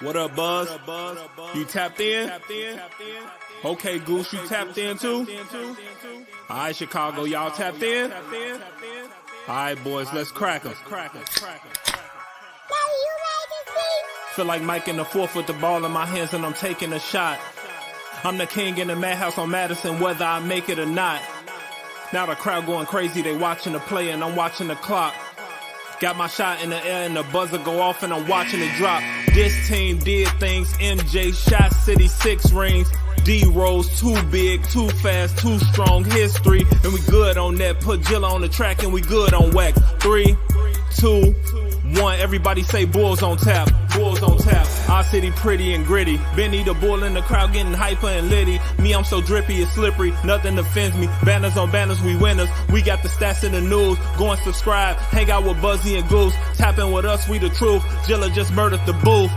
What up, Buzz? You tapped in? Okay, Goose, you tapped in too? All right, Chicago, y'all tapped in? All right, boys, let's crack 'em. Feel like Mike in the fourth with the ball in my hands and I'm taking a shot. I'm the king in the madhouse on Madison, whether I make it or not. Now the crowd going crazy, they watching the play and I'm watching the clock. Got my shot in the air and the buzzer go off and I'm watching it drop. This team did things, MJ shot City 6 rings. D-Rose too big, too fast, too strong, history. And we good on that, put Jilla on the track and we good on wax. 3, 2, 1, everybody say Bulls on tap. Bulls on tap. Our city pretty and gritty. Benny the bull in the crowd getting hyper and litty. Me, I'm so drippy, it's slippery. Nothing offends me. Banners on banners, we winners. We got the stats in the news. Go and subscribe. Hang out with Buzzy and Goose. Tapping with us, we the truth. Jilla just murdered the booth.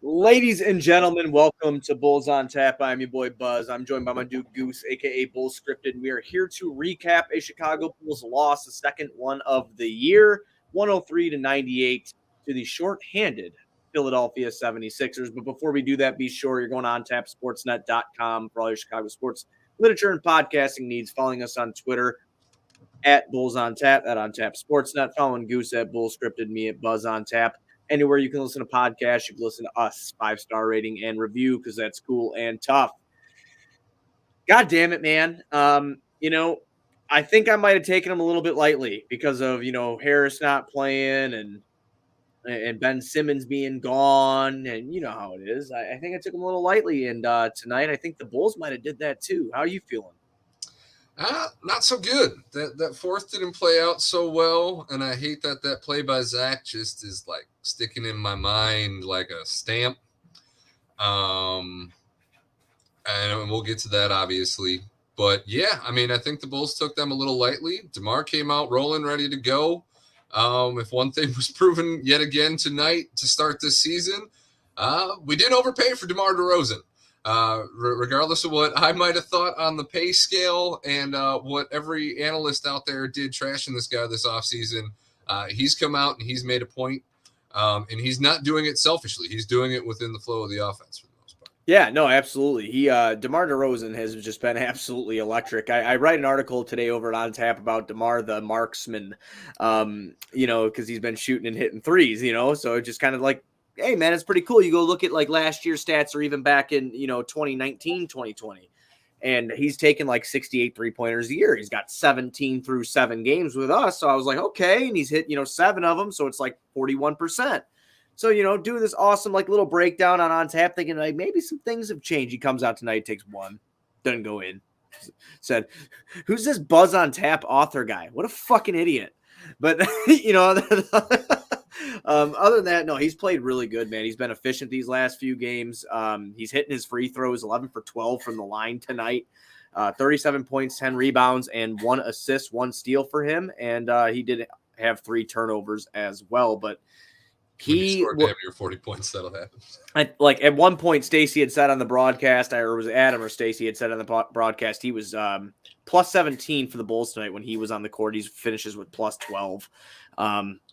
Ladies and gentlemen, welcome to Bulls on Tap. I'm your boy Buzz. I'm joined by my dude Goose, aka Bulls Scripted. We are here to recap a Chicago Bulls loss, the second one of the year, 103-98 to the shorthanded Philadelphia 76ers. But before we do that, be sure you're going to ontapsportsnet.com for all your Chicago sports literature and podcasting needs. Following us on Twitter at Bulls on Tap, at OnTap Sportsnet. Following Goose at Bulls Scripted, me at Buzz on Tap. Anywhere you can listen to podcasts, you can listen to us, 5-star rating and review, because that's cool and tough. God damn it, man. I think I might have taken him a little bit lightly because of, Harris not playing and Ben Simmons being gone, and you know how it is. I think I took him a little lightly, and tonight I think the Bulls might have did that too. How are you feeling? Not so good. That fourth didn't play out so well, and I hate that play by Zach just is like sticking in my mind like a stamp. And we'll get to that obviously, but yeah, I mean, I think the Bulls took them a little lightly. DeMar came out rolling, ready to go. If one thing was proven yet again tonight to start this season, we didn't overpay for DeMar DeRozan. Regardless of what I might have thought on the pay scale and what every analyst out there did trashing this guy this offseason, he's come out and he's made a point, and he's not doing it selfishly. He's doing it within the flow of the offense for the most part. Yeah, no, absolutely. DeMar DeRozan has just been absolutely electric. I write an article today over at OnTap about DeMar the marksman, because he's been shooting and hitting threes, so just kind of like, hey, man, it's pretty cool. You go look at like last year's stats or even back in, 2019, 2020. And he's taken like 68 3-pointers a year. He's got 17 through 7 games with us. So I was like, okay. And he's hit, 7 of them. So it's like 41%. So, doing this awesome like little breakdown on OnTap, thinking like maybe some things have changed. He comes out tonight, takes 1, doesn't go in. Said, who's this Buzz on Tap author guy? What a fucking idiot. But, other than that, no, he's played really good, man. He's been efficient these last few games. He's hitting his free throws, 11 for 12 from the line tonight. 37 points, 10 rebounds, and 1 assist, 1 steal for him. And he did have 3 turnovers as well. But he scored damn near 40 points. That'll happen. At one point, Stacey had said on the broadcast, or was Adam or Stacey had said on the broadcast, he was plus 17 for the Bulls tonight when he was on the court. He finishes with plus 12.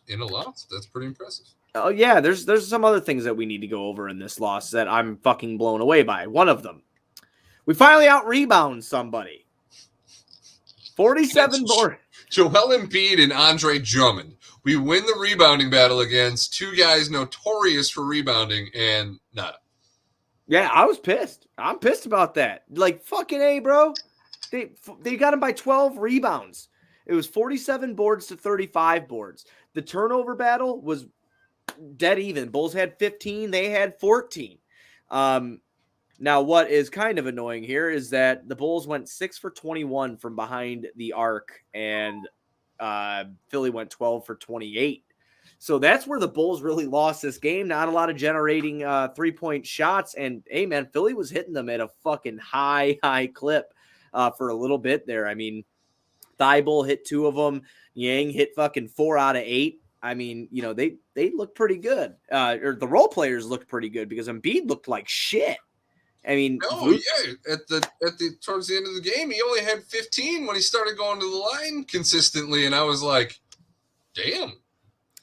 In a loss, that's pretty impressive. Oh yeah, there's some other things that we need to go over in this loss that I'm fucking blown away by. One of them, we finally out rebound somebody. 47 board. Joel Embiid and Andre Drummond. We win the rebounding battle against 2 guys notorious for rebounding, and nada. Yeah, I was pissed. I'm pissed about that. Like fucking A, bro. They got him by 12 rebounds. It was 47 boards to 35 boards. The turnover battle was dead even. Bulls had 15. They had 14. Now, what is kind of annoying here is that the Bulls went 6 for 21 from behind the arc, and Philly went 12 for 28. So that's where the Bulls really lost this game. Not a lot of generating 3-point shots. And, hey, man, Philly was hitting them at a fucking high clip for a little bit there. I mean, Thibault hit 2 of them. Yang hit fucking 4 out of 8. I mean, they look pretty good. Or the role players looked pretty good because Embiid looked like shit. I mean, No, yeah. At the towards the end of the game, he only had 15 when he started going to the line consistently, and I was like, damn.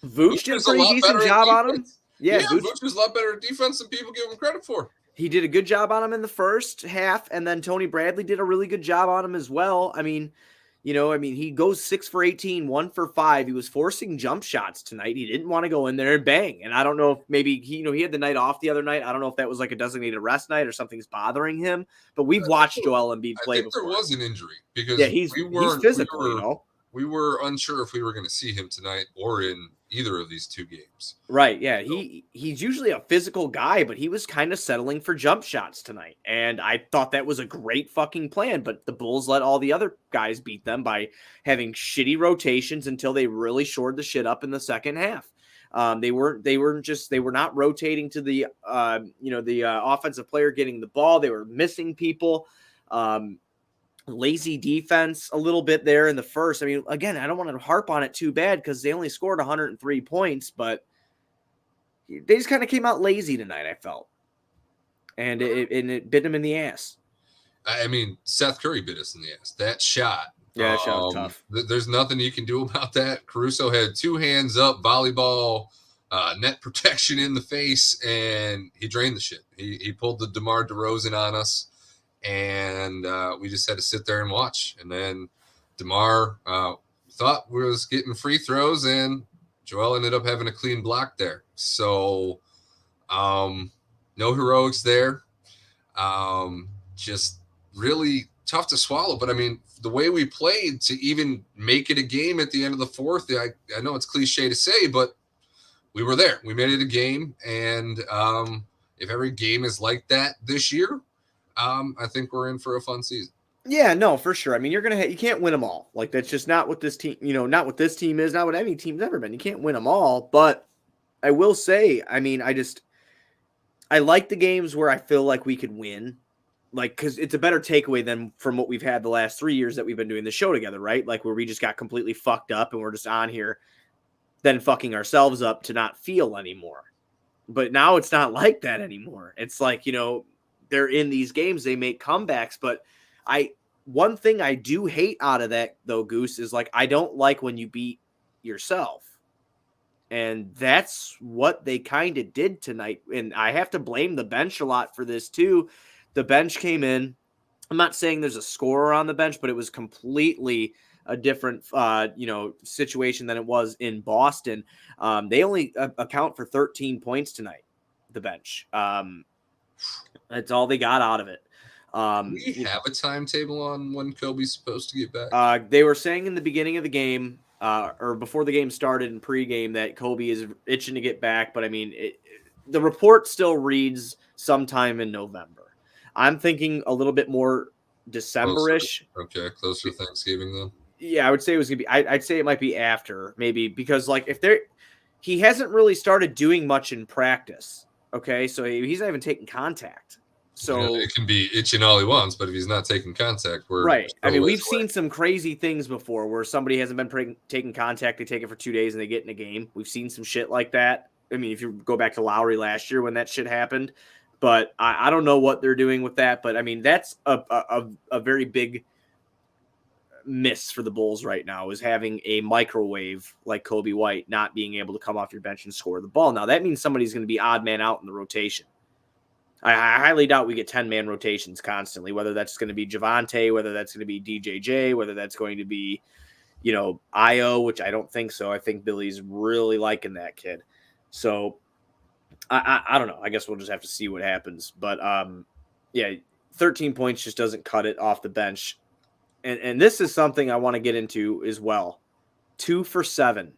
Vooch did a is a pretty lot decent better at job on him. defense. Yeah, Vooch is a lot better at defense than people give him credit for. He did a good job on him in the first half, and then Tony Bradley did a really good job on him as well. I mean, he goes 6 for 18, 1 for 5. He was forcing jump shots tonight. He didn't want to go in there and bang. And I don't know if maybe he had the night off the other night. I don't know if that was like a designated rest night or something's bothering him. But we've watched Joel Embiid play before. There was an injury because he's physical, we were unsure if we were going to see him tonight or in either of these two games. Right, yeah. He's usually a physical guy, but he was kind of settling for jump shots tonight. And I thought that was a great fucking plan, but the Bulls let all the other guys beat them by having shitty rotations until they really shored the shit up in the second half. They were not rotating to the offensive player getting the ball. They were missing people. Lazy defense a little bit there in the first. I mean, again, I don't want to harp on it too bad because they only scored 103 points, but they just kind of came out lazy tonight, I felt. And it bit them in the ass. I mean, Seth Curry bit us in the ass. That shot. Yeah, that shot was tough. There's nothing you can do about that. Caruso had 2 hands up, volleyball, net protection in the face, and he drained the shit. He pulled the DeMar DeRozan on us. And we just had to sit there and watch. And then DeMar thought we was getting free throws, and Joel ended up having a clean block there. So no heroics there. Just really tough to swallow. But, I mean, the way we played to even make it a game at the end of the fourth, I know it's cliche to say, but we were there. We made it a game. And if every game is like that this year, I think we're in for a fun season. Yeah, no, for sure. I mean, you can't win them all. Like, that's just not what this team, not what this team is, not what any team's ever been. You can't win them all. But I will say, I mean, I like the games where I feel like we could win. Like, because it's a better takeaway than from what we've had the last 3 years that we've been doing the show together, right? Like, where we just got completely fucked up and we're just on here then fucking ourselves up to not feel anymore. But now it's not like that anymore. It's like, they're in these games, they make comebacks, but one thing I do hate out of that though, Goose, is like, I don't like when you beat yourself. And that's what they kind of did tonight. And I have to blame the bench a lot for this too. The bench came in. I'm not saying there's a scorer on the bench, but it was completely a different, situation than it was in Boston. They only account for 13 points tonight, the bench. That's all they got out of it. Do we have a timetable on when Kobe's supposed to get back? They were saying in the beginning of the game, or before the game started in pregame, that Kobe is itching to get back. But I mean, the report still reads sometime in November. I'm thinking a little bit more December-ish. Closer to Thanksgiving then. Yeah, I would say it was gonna be. I'd say it might be after, maybe, because like he hasn't really started doing much in practice. Okay, so he's not even taking contact. So it can be itching all he wants, but if he's not taking contact, we're right. I mean, we've seen some crazy things before where somebody hasn't been taking contact. They take it for 2 days and they get in a game. We've seen some shit like that. I mean, if you go back to Lowry last year when that shit happened, but I don't know what they're doing with that. But I mean, that's a very big miss for the Bulls right now, is having a microwave like Kobe White not being able to come off your bench and score the ball. Now that means somebody's going to be odd man out in the rotation. I highly doubt we get 10-man rotations constantly, whether that's going to be Javante, whether that's going to be DJJ, whether that's going to be, Io, which I don't think so. I think Billy's really liking that kid. So I don't know. I guess we'll just have to see what happens. But, 13 points just doesn't cut it off the bench. And this is something I want to get into as well. 2 for 7.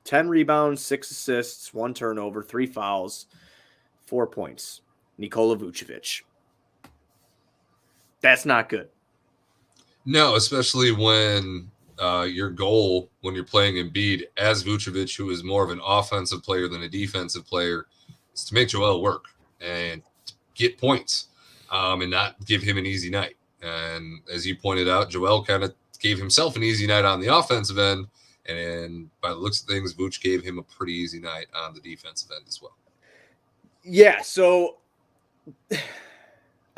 10 rebounds, 6 assists, 1 turnover, 3 fouls, 4 points. Nikola Vucevic. That's not good. No, especially when your goal when you're playing Embiid as Vucevic, who is more of an offensive player than a defensive player, is to make Joel work and get points and not give him an easy night. And as you pointed out, Joel kind of gave himself an easy night on the offensive end. And by the looks of things, Vooch gave him a pretty easy night on the defensive end as well. Yeah, so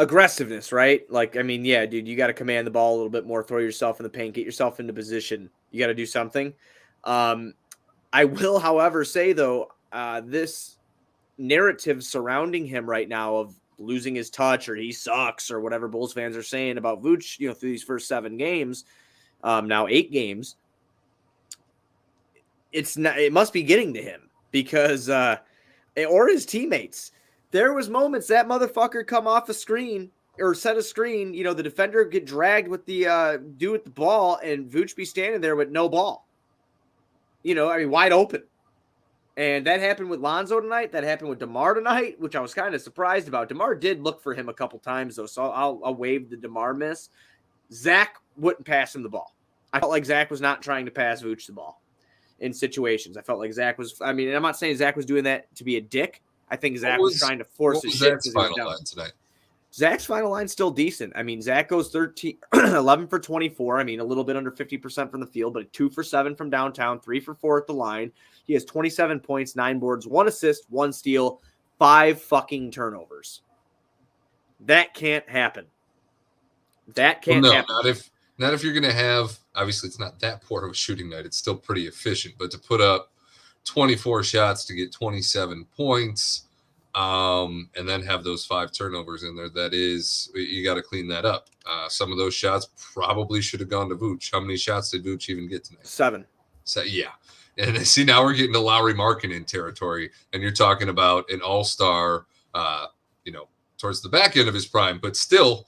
aggressiveness, right? Like, I mean, yeah, dude, you got to command the ball a little bit more, throw yourself in the paint, get yourself into position. You got to do something. I will, however, say though, this narrative surrounding him right now of losing his touch or he sucks or whatever Bulls fans are saying about Vooch, through these first 7 games, now 8 games, it must be getting to him because, or his teammates. There was moments that motherfucker come off a screen or set a screen, the defender get dragged with the dude with the ball and Vooch be standing there with no ball. Wide open. And that happened with Lonzo tonight. That happened with DeMar tonight, which I was kind of surprised about. DeMar did look for him a couple times, though, so I'll waive the DeMar miss. Zach wouldn't pass him the ball. I felt like Zach was not trying to pass Vooch the ball in situations. I felt like Zach was – and I'm not saying Zach was doing that to be a dick. I think Zach was trying to force his shit. Zach's final line tonight? Zach's final line's still decent. Zach goes 11 for 24. A little bit under 50% from the field, but 2 for 7 from downtown, 3 for 4 at the line. He has 27 points, 9 boards, 1 assist, 1 steal, 5 fucking turnovers. That can't happen. That can't happen. Not if you're going to have, obviously it's not that poor of a shooting night. It's still pretty efficient, but to put up 24 shots to get 27 points, and then have those 5 turnovers in there, you got to clean that up. Some of those shots probably should have gone to Vooch. How many shots did Vooch even get tonight? 7. So, yeah. And see, now we're getting to Lowry Markkanen territory, and you're talking about an all-star, towards the back end of his prime, but still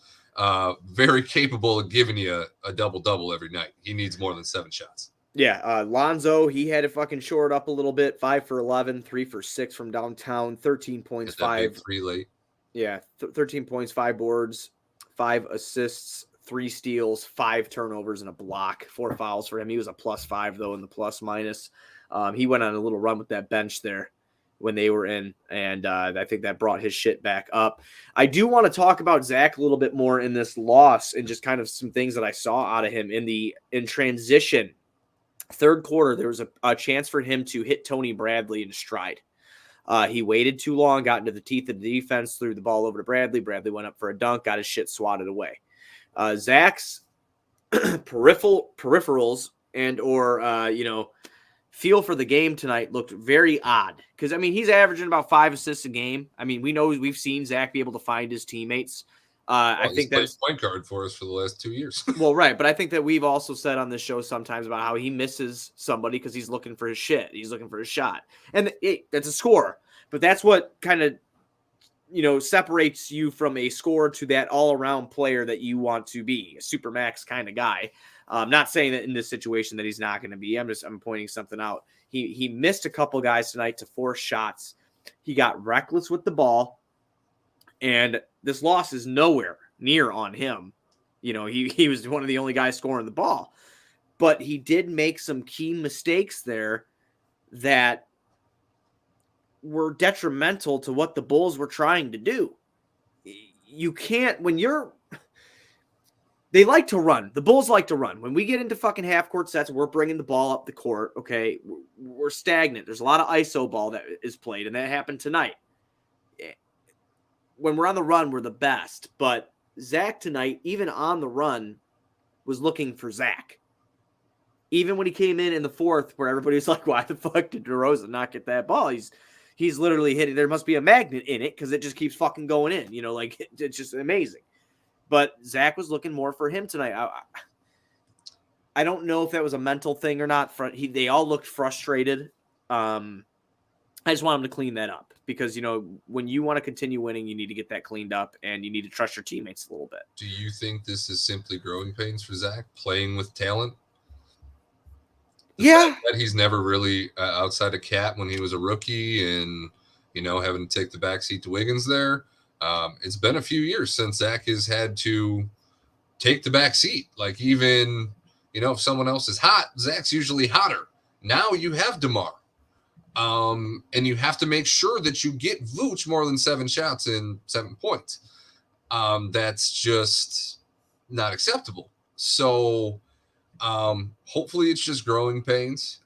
very capable of giving you a double-double every night. He needs more than 7 shots. Yeah, Lonzo, he had to fucking shore it up a little bit. 5 for 11, 3 for 6 from downtown, 13 points, 5. 3 late. Yeah, 13 points, 5 boards, 5 assists, 3 steals, 5 turnovers, and a block. 4 fouls for him. He was a +5, though, in the plus-minus. He went on a little run with that bench there when they were in, and I think that brought his shit back up. I do want to talk about Zach a little bit more in this loss and just kind of some things that I saw out of him in transition. Third quarter, there was a chance for him to hit Tony Bradley in stride. He waited too long, got into the teeth of the defense, threw the ball over to Bradley. Bradley went up for a dunk, got his shit swatted away. Zach's peripherals and feel for the game tonight looked very odd. Because, he's averaging about 5 assists a game. We've seen Zach be able to find his teammates. I think that's point guard for us for the last 2 years. Well, right. But I think that we've also said on this show sometimes about how he misses somebody because he's looking for his shit. He's looking for his shot. And that's a score. But that's what kind of, separates you from a scorer to that all-around player that you want to be, a supermax kind of guy. I'm not saying that in this situation that he's not going to be. I'm pointing something out. He missed a couple guys tonight to force shots. He got reckless with the ball. And this loss is nowhere near on him. He was one of the only guys scoring the ball. But he did make some key mistakes there that were detrimental to what the Bulls were trying to do. You can't, they like to run. The Bulls like to run. When we get into fucking half-court sets, we're bringing the ball up the court, okay? We're stagnant. There's a lot of ISO ball that is played, and that happened tonight. When we're on the run, we're the best. But Zach tonight, even on the run, was looking for Zach. Even when he came in the fourth, where everybody was like, why the fuck did DeRozan not get that ball? He's literally hitting. There must be a magnet in it because it just keeps fucking going in. It's just amazing. But Zach was looking more for him tonight. I don't know if that was a mental thing or not. They all looked frustrated. I just want him to clean that up because, when you want to continue winning, you need to get that cleaned up and you need to trust your teammates a little bit. Do you think this is simply growing pains for Zach, playing with talent? Yeah. That he's never really outside of Cat when he was a rookie and, having to take the backseat to Wiggins there. It's been a few years since Zach has had to take the backseat. Like even, if someone else is hot, Zach's usually hotter. Now you have DeMar. And you have to make sure that you get Vooch more than 7 shots and 7 points. That's just not acceptable. So hopefully it's just growing pains,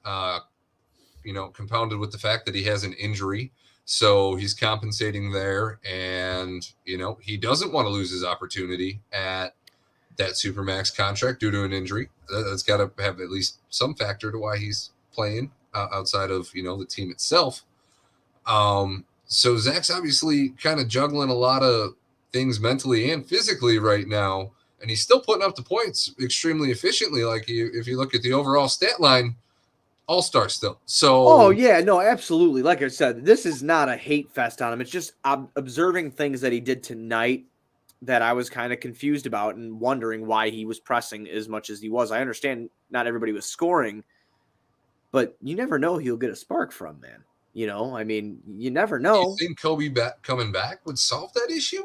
compounded with the fact that he has an injury. So he's compensating there, and he doesn't want to lose his opportunity at that Supermax contract due to an injury. That's got to have at least some factor to why he's playing outside of the team itself. So Zach's obviously kind of juggling a lot of things mentally and physically right now, and he's still putting up the points extremely efficiently. Like if you look at the overall stat line, all-star still. So oh yeah, no, absolutely. Like I said, this is not a hate fest on him. It's just observing things that he did tonight that I was kind of confused about and wondering why he was pressing as much as he was. I understand not everybody was scoring, but you never know he'll get a spark from, man. I mean, you never know. You think Kobe coming back would solve that issue?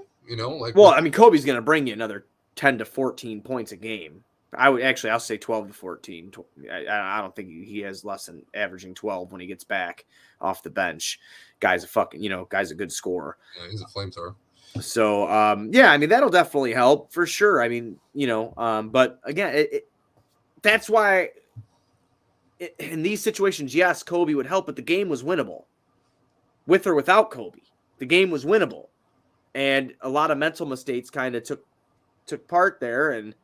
Well, I mean, Kobe's going to bring you another 10 to 14 points a game. I'll say 12 to 14. I don't think he has less than averaging 12 when he gets back off the bench. Guy's a good scorer. Yeah, he's a flamethrower. So, yeah, I mean, that'll definitely help for sure. I mean, but again, that's why in these situations, yes, Kobe would help, but the game was winnable. With or without Kobe, the game was winnable. And a lot of mental mistakes kind of took part there, and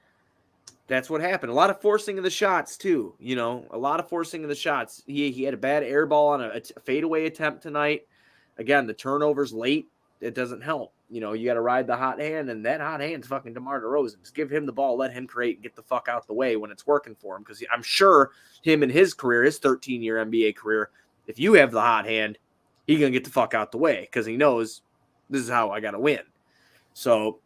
that's what happened. A lot of forcing of the shots, too. A lot of forcing of the shots. He had a bad air ball on a fadeaway attempt tonight. Again, the turnovers late, it doesn't help. You got to ride the hot hand, and that hot hand's fucking DeMar DeRozan. Just give him the ball, let him create, and get the fuck out the way when it's working for him. Because I'm sure him in his career, his 13-year NBA career, if you have the hot hand, he's going to get the fuck out the way because he knows this is how I got to win. So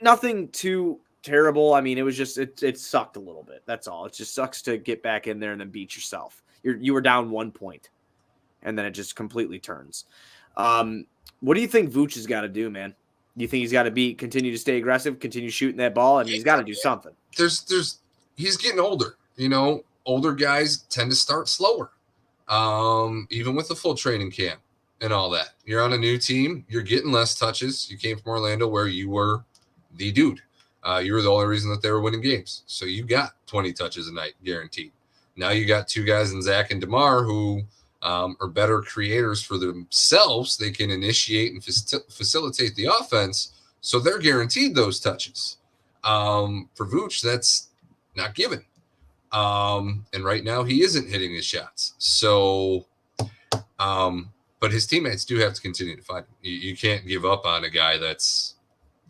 nothing too terrible. I mean, it was just, it sucked a little bit. That's all. It just sucks to get back in there and then beat yourself. You were down 1 point and then it just completely turns. What do you think Vooch has got to do, man? Do you think he's got to continue to stay aggressive, continue shooting that ball? I mean, he's got to do something. He's getting older. Older guys tend to start slower. Even with the full training camp and all that. You're on a new team. You're getting less touches. You came from Orlando where you were the dude. You were the only reason that they were winning games. So you got 20 touches a night guaranteed. Now you got two guys in Zach and DeMar who are better creators for themselves. They can initiate and facilitate the offense. So they're guaranteed those touches. For Vooch, that's not given. And right now he isn't hitting his shots. So, but his teammates do have to continue to fight him. You can't give up on a guy that's,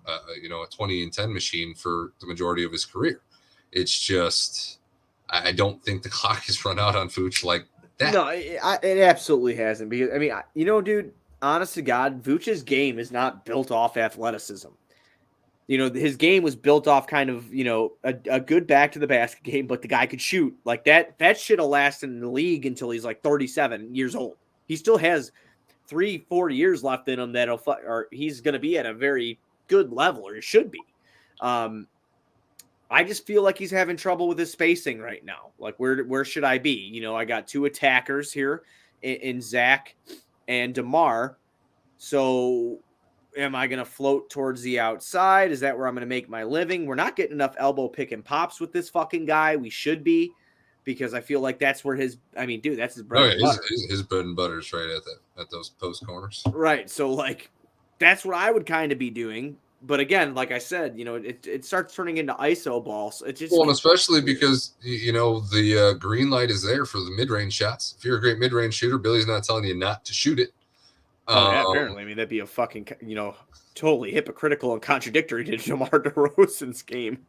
a 20-10 machine for the majority of his career. It's just, I don't think the clock has run out on Vooch like that. No, it absolutely hasn't. Because, I mean, dude, honest to God, Vooch's game is not built off athleticism. His game was built off kind of, a good back to the basket game, but the guy could shoot like that. That shit'll last in the league until he's like 37 years old. He still has 3-4 years left in him or he's going to be at a very good level, or he should be. I just feel like he's having trouble with his spacing right now. Like, where should I be? I got two attackers here in Zach and DeMar. So am I going to float towards the outside? Is that where I'm going to make my living? We're not getting enough elbow pick and pops with this fucking guy. We should be, because I feel like that's where that's his bread and butter. His bread and butter is right at those post corners. Right. So, like, that's what I would kind of be doing. But again, like I said, it starts turning into ISO balls. It just, and especially because, the green light is there for the mid-range shots. If you're a great mid-range shooter, Billy's not telling you not to shoot it. Yeah, apparently. I mean, that'd be a fucking, totally hypocritical and contradictory to DeMar DeRozan's game.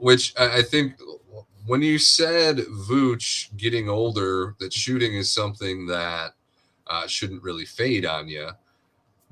Which I think when you said Vooch getting older, that shooting is something that shouldn't really fade on you.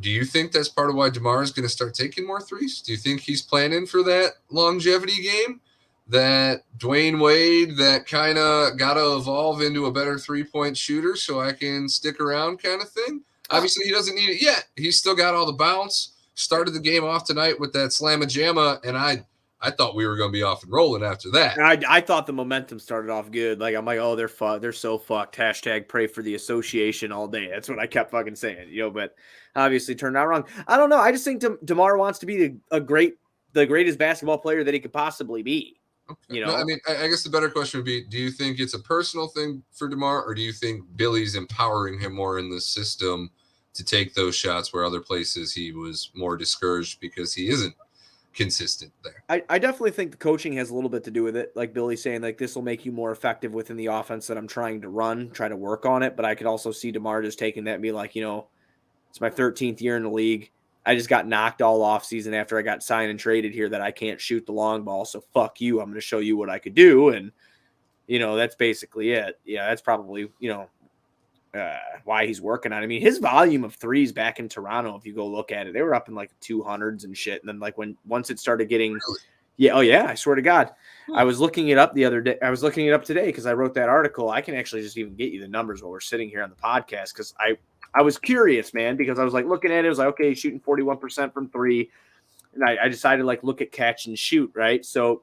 Do you think that's part of why DeMar is going to start taking more threes? Do you think he's planning for that longevity game? That Dwayne Wade that kind of got to evolve into a better three-point shooter so I can stick around kind of thing? Obviously, he doesn't need it yet. He's still got all the bounce. Started the game off tonight with that slamma-jamma, and I thought we were going to be off and rolling after that. I thought the momentum started off good. Like, I'm like, oh, they're so fucked. Hashtag pray for the association all day. That's what I kept fucking saying, but obviously turned out wrong. I don't know. I just think DeMar wants to be the greatest basketball player that he could possibly be. Okay. No, I mean, I guess the better question would be, do you think it's a personal thing for DeMar, or do you think Billy's empowering him more in the system to take those shots where other places he was more discouraged because he isn't consistent there? I definitely think the coaching has a little bit to do with it. Like Billy saying, like, this will make you more effective within the offense that I'm trying to run, try to work on it. But I could also see DeMar just taking that and be like, it's my 13th year in the league. I just got knocked all off season after I got signed and traded here that I can't shoot the long ball. So fuck you. I'm going to show you what I could do. And, that's basically it. Yeah, that's probably, why he's working on it. I mean, his volume of threes back in Toronto, if you go look at it, they were up in like 200s and shit. And then like once it started getting, yeah, oh yeah, I swear to God. I was looking it up the other day. I was looking it up today because I wrote that article. I can actually just even get you the numbers while we're sitting here on the podcast because I was curious, man, because I was like looking at it. I was like, okay, he's shooting 41% from three. And I decided like look at catch and shoot, right? So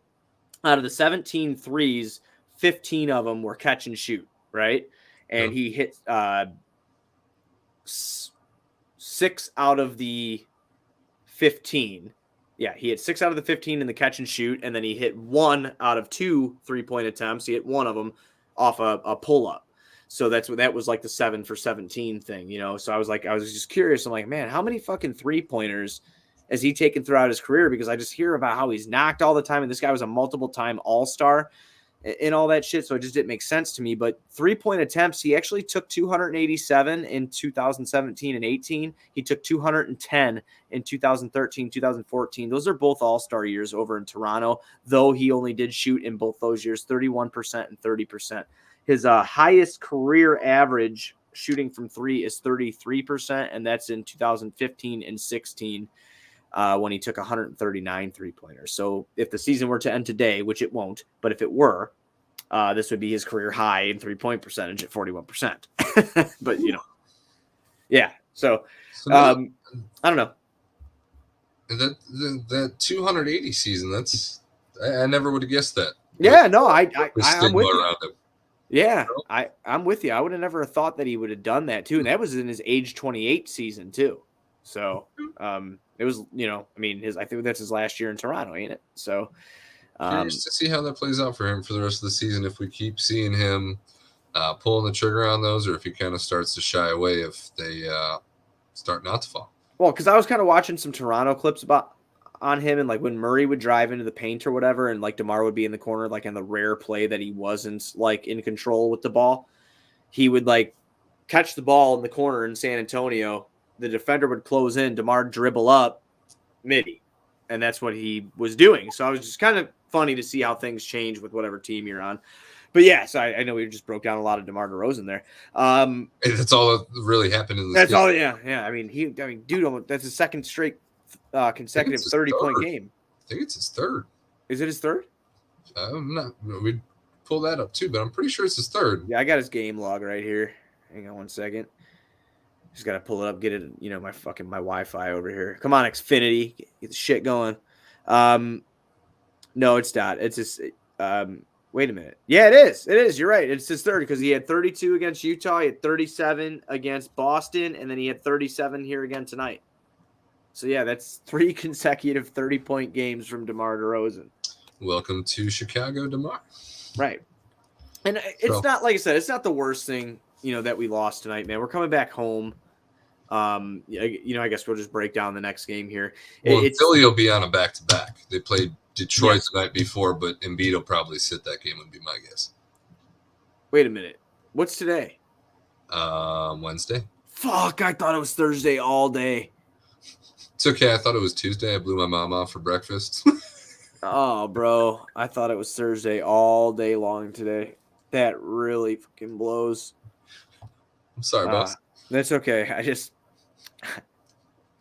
out of the 17 threes, 15 of them were catch and shoot, right? And he hit 6 out of the 15. Yeah, he hit 6 out of the 15 in the catch and shoot, and then he hit 1 out of 2 3-point attempts. He hit one of them off a pull-up. So that was like the 7 for 17 thing, So I was just curious. I'm like, man, how many fucking 3-pointers has he taken throughout his career? Because I just hear about how he's knocked all the time, and this guy was a multiple-time all-star and all that shit, so it just didn't make sense to me. But 3-point attempts, he actually took 287 in 2017 and 18. He took 210 in 2013, 2014. Those are both all-star years over in Toronto, though he only did shoot in both those years 31% and 30%. His highest career average shooting from three is 33%, and that's in 2015 and 16 when he took 139 3-pointers. So if the season were to end today, which it won't, but if it were, this would be his career high in 3-point percentage at 41%. But, yeah. So I don't know. That 280 season, I never would have guessed that. Yeah, no, I'm with you. Around him. Yeah, I'm with you. I would have never thought that he would have done that too. And that was in his age 28 season too. So it was, I think that's his last year in Toronto, ain't it? So curious to see how that plays out for him for the rest of the season. If we keep seeing him pulling the trigger on those, or if he kind of starts to shy away if they start not to fall. Well, because I was kind of watching some Toronto clips on him, and like when Murray would drive into the paint or whatever, and like DeMar would be in the corner, like in the rare play that he wasn't like in control with the ball, he would like catch the ball in the corner in San Antonio. The defender would close in, DeMar dribble up, midi, and that's what he was doing. So I was just kind of funny to see how things change with whatever team you're on. But yeah, so I know we just broke down a lot of DeMar DeRozan there. That's all that really happened in this That's game. all. Yeah. I mean, dude, that's his second straight consecutive 30-point game. I think it's his third. Is it his third? I'm not. We'd pull that up too, but I'm pretty sure it's his third. Yeah, I got his game log right here. Hang on one second. Just gotta pull it up, get it. My Wi-Fi over here. Come on, Xfinity, get the shit going. No, it's not. It's just. Wait a minute. Yeah, it is. It is. You're right. It's his third because he had 32 against Utah. He had 37 against Boston, and then he had 37 here again tonight. So, yeah, that's 3 consecutive 30-point games from DeMar DeRozan. Welcome to Chicago, DeMar. Right. And it's not, like I said, it's not the worst thing, that we lost tonight, man. We're coming back home. I guess we'll just break down the next game here. Well, Philly will be on a back-to-back. They played Detroit the night before, but Embiid will probably sit that game, would be my guess. Wait a minute. What's today? Wednesday. Fuck, I thought it was Thursday all day. It's okay. I thought it was Tuesday. I blew my mom off for breakfast. Oh, bro. I thought it was Thursday all day long today. That really fucking blows. I'm sorry, boss. That's okay.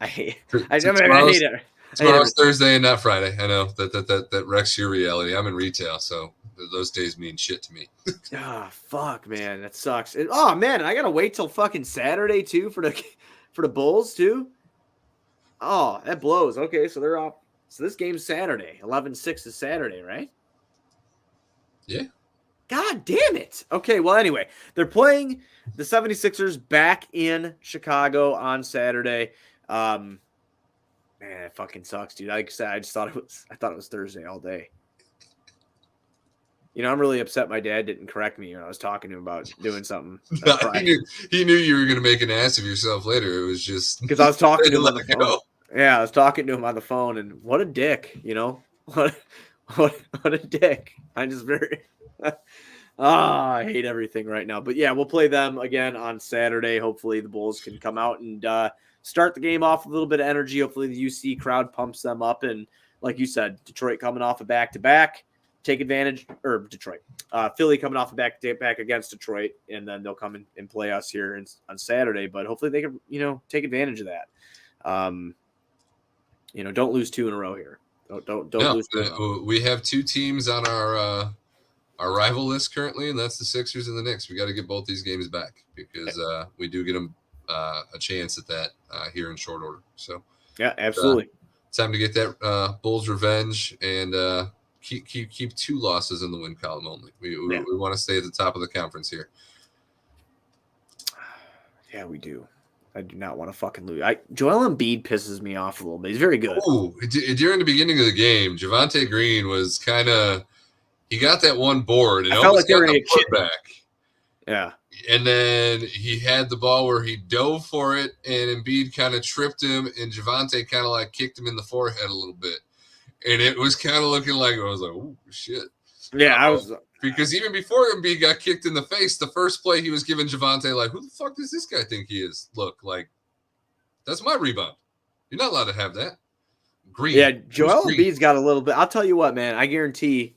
I hate it. Tomorrow's Thursday and not Friday. I know that wrecks your reality. I'm in retail, so those days mean shit to me. Fuck, man. That sucks. Man, I gotta wait till fucking Saturday too for the Bulls too. Oh, that blows. Okay, so they're off. So this game's Saturday. 11-6 is Saturday, right? Yeah. God damn it. Okay, well, anyway, they're playing the 76ers back in Chicago on Saturday. Man, it fucking sucks, dude. Like I said, I thought it was Thursday all day. I'm really upset my dad didn't correct me when I was talking to him about doing something. No, he knew you were going to make an ass of yourself later. It was just because I was talking to him on the phone. go. Yeah, I was talking to him on the phone, and what a dick, what a dick. I'm just very I hate everything right now. But yeah, we'll play them again on Saturday. Hopefully the Bulls can come out and start the game off with a little bit of energy. Hopefully the UC crowd pumps them up, and like you said, Detroit coming off a back-to-back. Take advantage, or Detroit, Philly coming off a back against Detroit, and then they'll come and play us here on Saturday. But hopefully they can, take advantage of that. Don't lose 2 in a row here. Don't lose 2 in a row. We have 2 teams on our rival list currently, and that's the Sixers and the Knicks. We got to get both these games back because we do get them a chance at that here in short order. So yeah, absolutely. Time to get that Bulls revenge and keep 2 losses in the win column only. We want to stay at the top of the conference here. Yeah, we do. I do not want to fucking lose. Joel Embiid pisses me off a little bit. He's very good. Ooh, during the beginning of the game, Javonte Green was kind of he got that one board and almost got the putback. Yeah. And then he had the ball where he dove for it, and Embiid kind of tripped him, and Javonte kind of like kicked him in the forehead a little bit. And it was kind of looking like, I was like, oh, shit. Yeah, I was. Because even before Embiid got kicked in the face, the first play he was giving Javonte, like, who the fuck does this guy think he is? Look, like, that's my rebound. You're not allowed to have that. Green. Yeah, Joel Embiid's got a little bit. I'll tell you what, man. I guarantee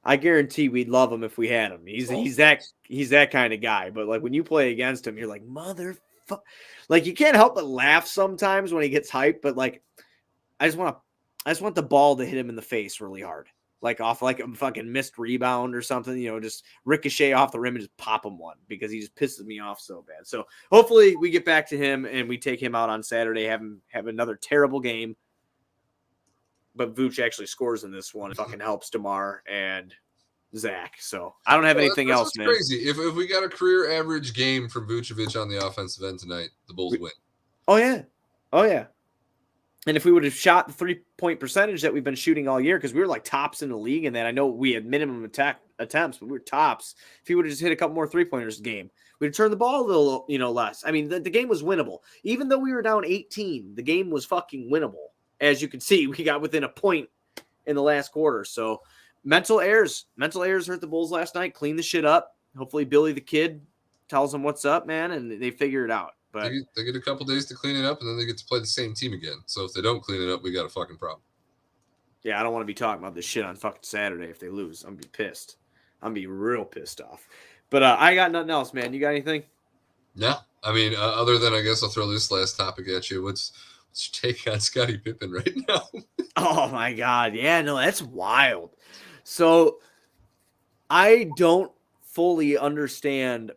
we'd love him if we had him. He's that kind of guy. But like when you play against him, you're like, motherfucker. Like you can't help but laugh sometimes when he gets hyped. But like, I just want the ball to hit him in the face really hard, like off like a fucking missed rebound or something. Just ricochet off the rim and just pop him one because he just pisses me off so bad. So hopefully we get back to him and we take him out on Saturday. Have another terrible game. But Vooch actually scores in this one. It fucking helps DeMar and Zach. So I don't have anything else, man. Crazy. If we got a career average game from Vucevic on the offensive end tonight, the Bulls win. Oh yeah. And if we would have shot the 3-point percentage that we've been shooting all year, because we were like tops in the league, and then I know we had minimum attempts, but we were tops. If he would have just hit a couple more 3-pointers a game, we'd have turned the ball a little, less. I mean, the game was winnable. Even though we were down 18, the game was fucking winnable. As you can see, we got within a point in the last quarter. So mental errors hurt the Bulls last night. Clean the shit up. Hopefully Billy the Kid tells them what's up, man, and they figure it out. But they get a couple days to clean it up, and then they get to play the same team again. So if they don't clean it up, we got a fucking problem. Yeah, I don't want to be talking about this shit on fucking Saturday if they lose. I'm going to be pissed. I'm going to be real pissed off. But I got nothing else, man. You got anything? No. I mean, other than I guess I'll throw this last topic at you. What's your take on Scottie Pippen right now? Oh, my God. Yeah, no, that's wild. So I don't fully understand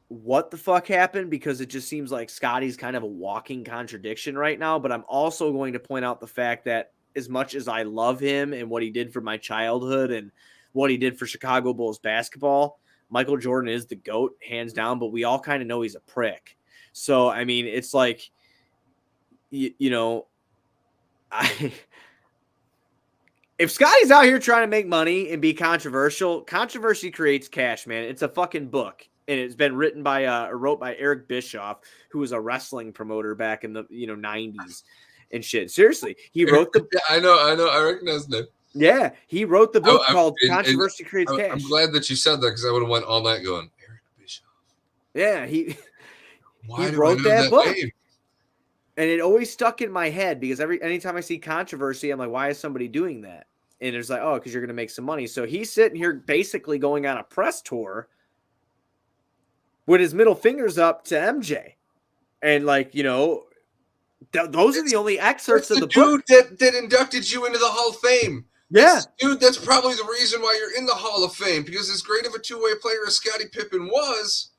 what the fuck happened because it just seems like Scottie's kind of a walking contradiction right now. But I'm also going to point out the fact that as much as I love him and what he did for my childhood and what he did for Chicago Bulls basketball, Michael Jordan is the GOAT, hands down, but we all kind of know he's a prick. So, I mean, it's like, if Scotty's out here trying to make money and be controversial, controversy creates cash, man. It's a fucking book. And it's been wrote by Eric Bischoff, who was a wrestling promoter back in the 90s and shit. Seriously, he wrote the. I know. I recognize that. Yeah, he wrote the book called "Controversy Creates Cash." I'm glad that you said that because I would have went all night going Eric Bischoff. Yeah, he wrote that book. Name? And it always stuck in my head because anytime I see controversy, I'm like, why is somebody doing that? And it's like, oh, because you're going to make some money. So he's sitting here basically going on a press tour with his middle fingers up to MJ. And like, those are the only excerpts of the book. Dude that inducted you into the Hall of Fame. Yeah. Dude, that's probably the reason why you're in the Hall of Fame. Because as great of a two-way player as Scottie Pippen was,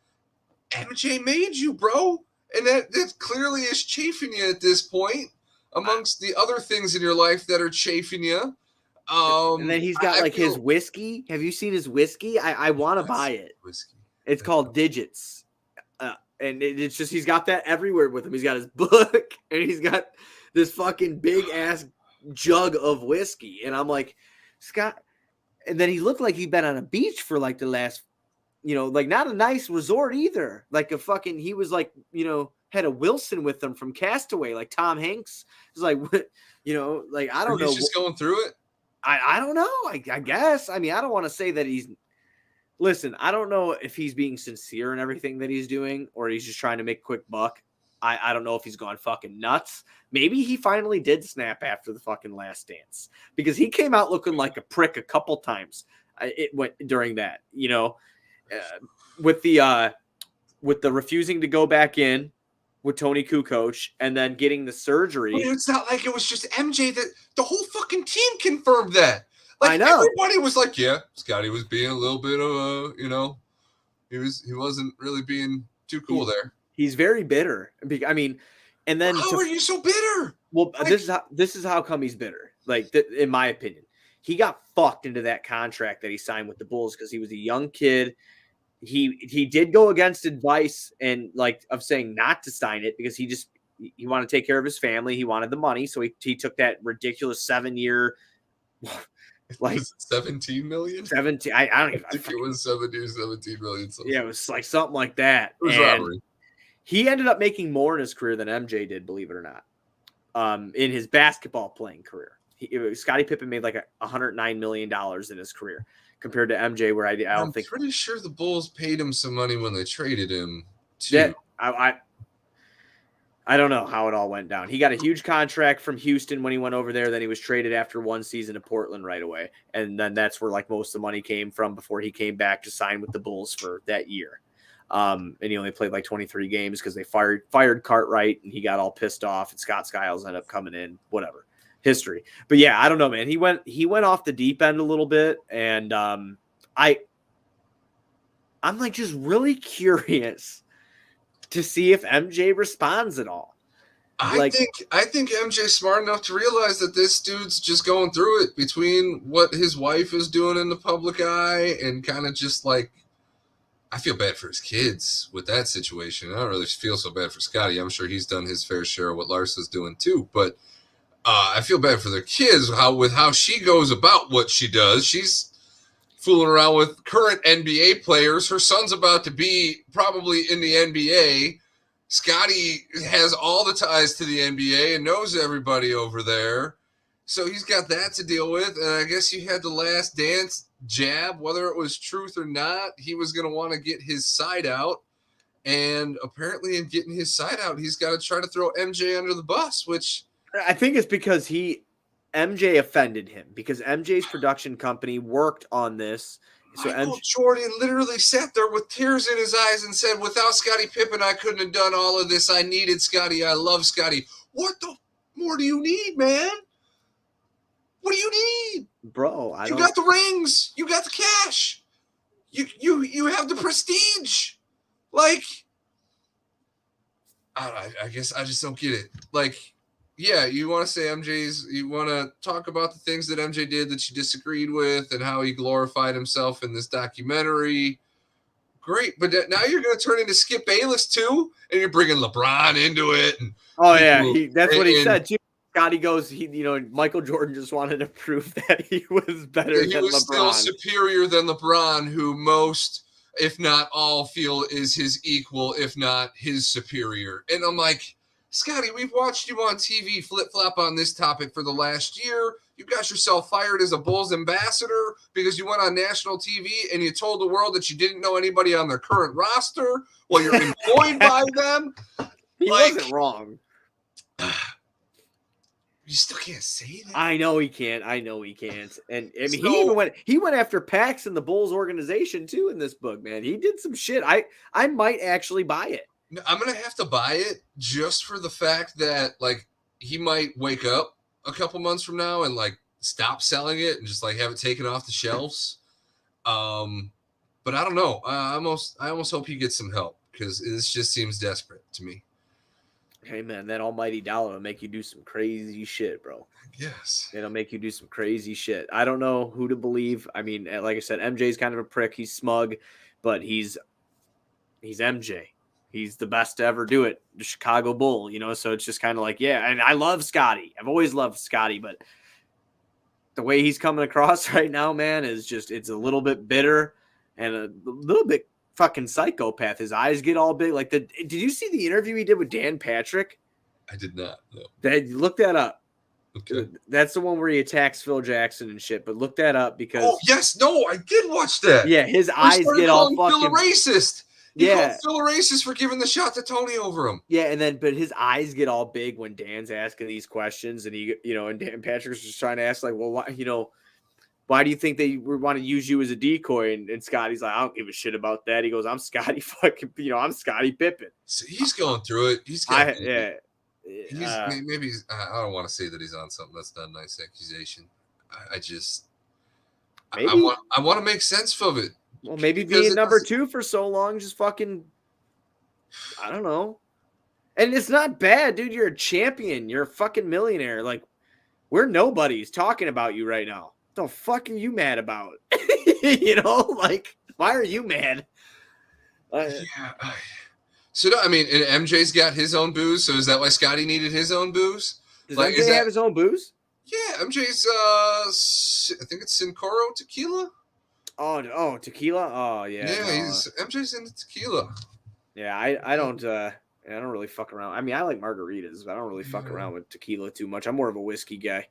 MJ made you, bro. And that clearly is chafing you at this point, amongst the other things in your life that are chafing you. And then he's got his whiskey. Have you seen his whiskey? I want to buy it. Whiskey. It's called Digits. And it's just he's got that everywhere with him. He's got his book and he's got this fucking big ass jug of whiskey. And I'm like, Scott, And then he looked like he'd been on a beach for like the last, like not a nice resort either. Like he was like, had a Wilson with him from Castaway, like Tom Hanks. It's like, like, I don't know. He's just going through it. I don't know. I guess. I mean, I don't want to say that listen, I don't know if he's being sincere in everything that he's doing or he's just trying to make a quick buck. I don't know if he's gone fucking nuts. Maybe he finally did snap after the fucking Last Dance because he came out looking like a prick a couple times. It went during that, with the refusing to go back in with Tony Kukoc and then getting the surgery. But it's not like it was just MJ. That the whole fucking team confirmed that. Like, I know. Everybody was like, yeah, Scotty was being a little bit of he wasn't really being too cool there. He's very bitter. I mean, and then how are you so bitter? Well, this is how come he's bitter. Like, in my opinion, he got fucked into that contract that he signed with the Bulls because he was a young kid. He did go against advice and of saying not to sign it because he wanted to take care of his family. He wanted the money, so he took that ridiculous 7-year. Like 17 million? 17. I don't even. I think it was 17 million. So. Yeah, it was like something like that. It was robbery. He ended up making more in his career than MJ did, believe it or not. In his basketball playing career, Scottie Pippen made like $109 million in his career compared to MJ, where I'm pretty sure the Bulls paid him some money when they traded him too. Yeah, I don't know how it all went down. He got a huge contract from Houston when he went over there. Then he was traded after one season to Portland right away. And then that's where most of the money came from before he came back to sign with the Bulls for that year. And he only played 23 games because they fired Cartwright and he got all pissed off and Scott Skiles ended up coming in, whatever. History. But yeah, I don't know, man. He went off the deep end a little bit. And I'm just really curious to see if MJ responds at all. I think MJ's smart enough to realize that this dude's just going through it between what his wife is doing in the public eye and kind of just I feel bad for his kids with that situation. I don't really feel so bad for Scotty. I'm sure he's done his fair share of what Larsa's doing too, but I feel bad for their kids with how she goes about what she does. She's fooling around with current NBA players. Her son's about to be probably in the NBA. Scotty has all the ties to the NBA and knows everybody over there. So he's got that to deal with. And I guess you had the Last Dance jab, whether it was truth or not, he was going to want to get his side out. And apparently in getting his side out, he's got to try to throw MJ under the bus, which I think it's because MJ offended him because MJ's production company worked on this. So Michael Jordan literally sat there with tears in his eyes and said, without Scottie Pippen, I couldn't have done all of this. I needed Scottie. I love Scottie. What the more do you need, man? What do you need? Bro, you got the rings. You got the cash. You have the prestige. I guess I just don't get it. Yeah, you want to say you want to talk about the things that MJ did that you disagreed with and how he glorified himself in this documentary. Great, but now you're going to turn into Skip Bayless too, and you're bringing LeBron into it. That's what he said too. Scotty goes, Michael Jordan just wanted to prove that he was better than LeBron. He was still superior than LeBron, who most, if not all, feel is his equal, if not his superior. And I'm like, Scotty, we've watched you on TV flip-flop on this topic for the last year. You got yourself fired as a Bulls ambassador because you went on national TV and you told the world that you didn't know anybody on their current roster while you're employed by them. He wasn't wrong. You still can't say that. I know he can't. And I mean, he went after Pax and the Bulls organization too in this book, man. He did some shit. I might actually buy it. I'm going to have to buy it just for the fact that he might wake up a couple months from now and stop selling it and just have it taken off the shelves. But I don't know. I almost hope he gets some help because this just seems desperate to me. Hey man, that almighty dollar will make you do some crazy shit, bro. Yes. It'll make you do some crazy shit. I don't know who to believe. I mean, like I said, MJ's kind of a prick. He's smug, but he's MJ. He's the best to ever do it. The Chicago Bull, so it's just kind of yeah. And I love Scotty. I've always loved Scotty, but the way he's coming across right now, man, is just, it's a little bit bitter and a little bit fucking psychopath. His eyes get all big. Like, did you see the interview he did with Dan Patrick? I did not. No. Look that up. Okay. That's the one where he attacks Phil Jackson and shit. But look that up because. Oh yes, no, I did watch that. Yeah, his eyes get all fucking. Phil a racist. He called Phil a racist for giving the shot to Tony over him. Yeah, but his eyes get all big when Dan's asking these questions, and and Dan Patrick's just trying to ask like, well, why do you think they want to use you as a decoy? And Scotty's like, I don't give a shit about that. He goes, I'm Scotty fucking, I'm Scotty Pippen. So he's going through it. Maybe I don't want to say that he's on something. That's not a nice accusation. I want to make sense of it. Well, maybe being number 2 for so long, just fucking, I don't know. And it's not bad, dude. You're a champion. You're a fucking millionaire. Like, we're nobodies talking about you right now. What the fuck are you mad about? Like, why are you mad? So, I mean, and MJ's got his own booze. So is that why Scotty needed his own booze? Does MJ have his own booze? Yeah, MJ's, I think it's Sincoro tequila. Oh, tequila. Oh, yeah. Yeah, MJ's into tequila. Yeah, I don't really fuck around. I mean, I like margaritas, but I don't really fuck around with tequila too much. I'm more of a whiskey guy.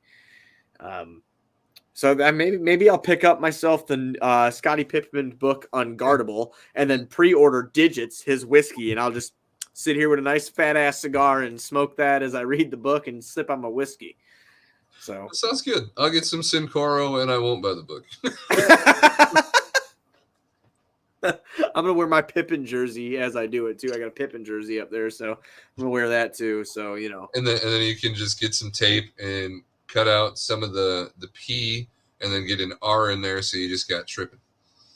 So that maybe I'll pick up myself the Scottie Pippen book Unguardable and then pre-order Digits, his whiskey, and I'll just sit here with a nice fat ass cigar and smoke that as I read the book and sip on my whiskey. So that sounds good. I'll get some Sincoro and I won't buy the book. I'm gonna wear my Pippen jersey as I do it too. I got a Pippen jersey up there, so I'm gonna wear that too. So and then you can just get some tape and cut out some of the P and then get an R in there, so you just got tripping.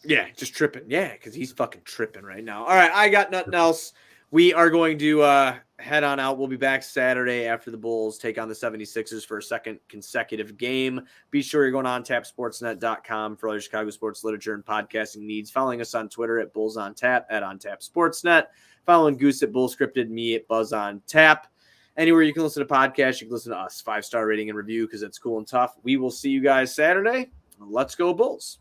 Yeah, just tripping. Yeah, because he's fucking tripping right now. All right, I got nothing else. We are going to head on out. We'll be back Saturday after the Bulls take on the 76ers for a second consecutive game. Be sure you're going on tapsportsnet.com for all your Chicago sports literature and podcasting needs. Following us on Twitter at BullsOnTap, at OnTapSportsNet. Following Goose at BullScripted, me at BuzzOnTap. Anywhere you can listen to podcasts, you can listen to us. 5-star rating and review because it's cool and tough. We will see you guys Saturday. Let's go Bulls.